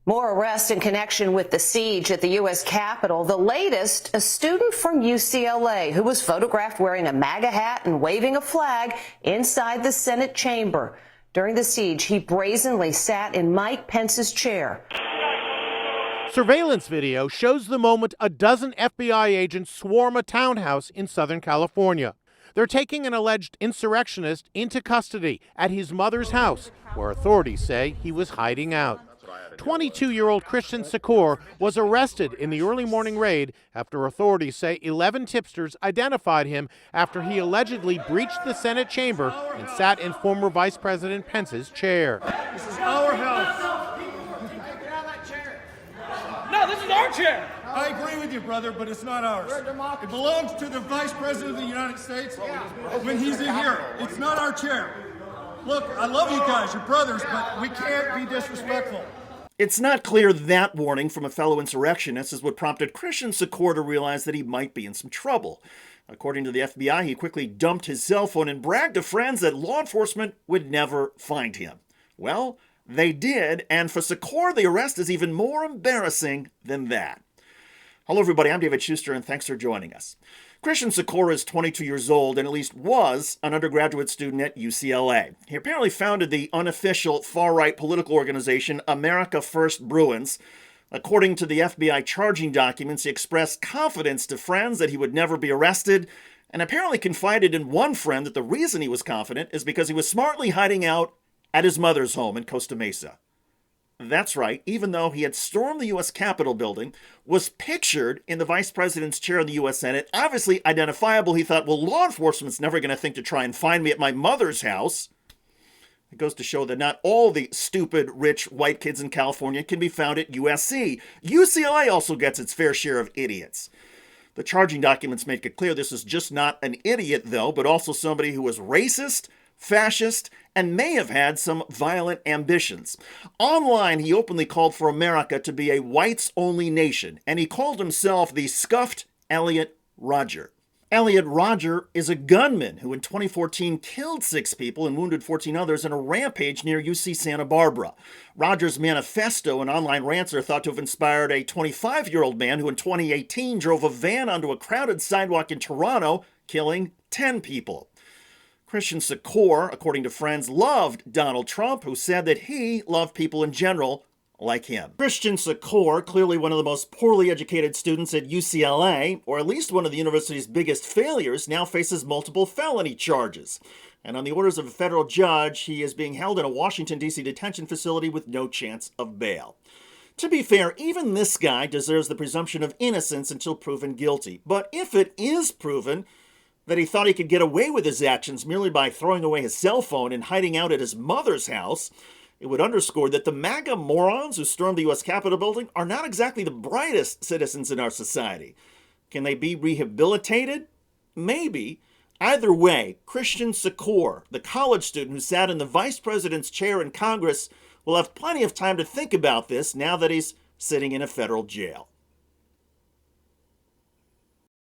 More arrests in connection with the siege at the U.S. Capitol. The latest, a student from UCLA who was photographed wearing a MAGA hat and waving a flag inside the Senate chamber. During the siege, he brazenly sat in Mike Pence's chair. Surveillance video shows the moment a dozen FBI agents swarm a townhouse in Southern California. They're taking an alleged insurrectionist into custody at his mother's house, where authorities say he was hiding out. 22-year-old Christian Secor was arrested in the early morning raid after authorities say 11 tipsters identified him after he allegedly breached the Senate chamber and sat in former Vice President Pence's chair. This is our house. No, this is our chair. I agree with you, brother, but it's not ours. It belongs to the Vice President of the United States when he's in here. It's not our chair. Look, I love you guys, you're brothers, but we can't be disrespectful. It's not clear that warning from a fellow insurrectionist is what prompted Christian Secor to realize that he might be in some trouble. According to the FBI, he quickly dumped his cell phone and bragged to friends that law enforcement would never find him. Well, they did, and for Secor, the arrest is even more embarrassing than that. Hello, everybody. I'm David Shuster, and thanks for joining us. Christian Secor is 22 years old and at least was an undergraduate student at UCLA. He apparently founded the unofficial far-right political organization America First Bruins. According to the FBI charging documents, he expressed confidence to friends that he would never be arrested, and apparently confided in one friend that the reason he was confident is because he was smartly hiding out at his mother's home in Costa Mesa. That's right, even though he had stormed the U.S. Capitol building, was pictured in the vice president's chair in the U.S. Senate, obviously identifiable, he thought, well, law enforcement's never going to think to try and find me at my mother's house. It goes to show that not all the stupid, rich, white kids in California can be found at USC. UCLA also gets its fair share of idiots. The charging documents make it clear this is just not an idiot, though, but also somebody who was racist, fascist, and may have had some violent ambitions. Online, he openly called for America to be a whites-only nation, and he called himself the scuffed Elliot Rodger. Elliot Rodger is a gunman who in 2014 killed 6 people and wounded 14 others in a rampage near UC Santa Barbara. Rodger's manifesto, an online rants, are thought to have inspired a 25-year-old man who in 2018 drove a van onto a crowded sidewalk in Toronto, killing 10 people. Christian Secor, according to friends, loved Donald Trump, who said that he loved people in general like him. Christian Secor, clearly one of the most poorly educated students at UCLA, or at least one of the university's biggest failures, now faces multiple felony charges. And on the orders of a federal judge, he is being held in a Washington, D.C. detention facility with no chance of bail. To be fair, even this guy deserves the presumption of innocence until proven guilty. But if it is proven that he thought he could get away with his actions merely by throwing away his cell phone and hiding out at his mother's house, it would underscore that the MAGA morons who stormed the U.S. Capitol building are not exactly the brightest citizens in our society. Can they be rehabilitated? Maybe. Either way, Christian Secor, the college student who sat in the vice president's chair in Congress, will have plenty of time to think about this now that he's sitting in a federal jail.